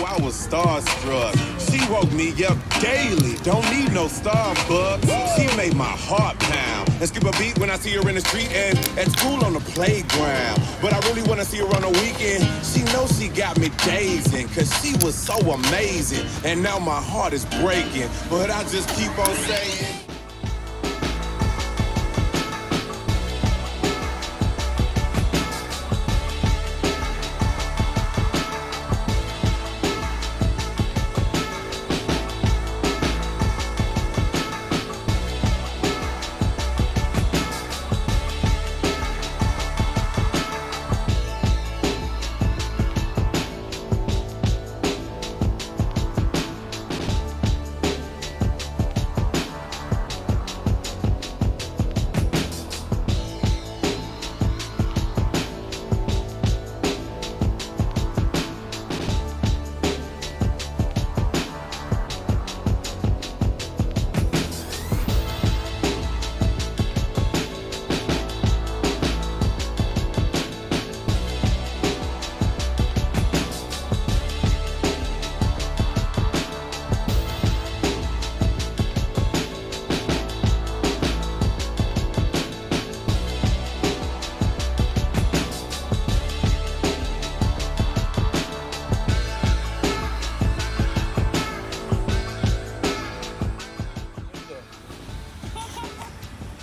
I was starstruck. She woke me up daily, don't need no Starbucks. She made my heart pound and skip a beat when I see her in the street and at school on the playground. But I really wanna see her on the weekend. She knows she got me dazing, cause she was so amazing. And now my heart is breaking, but I just keep on saying.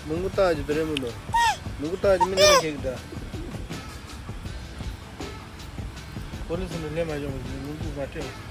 Nunggu tahu dari mana? Nunggu tahu dari mana kita? Polis ni lema jom nunggu macam.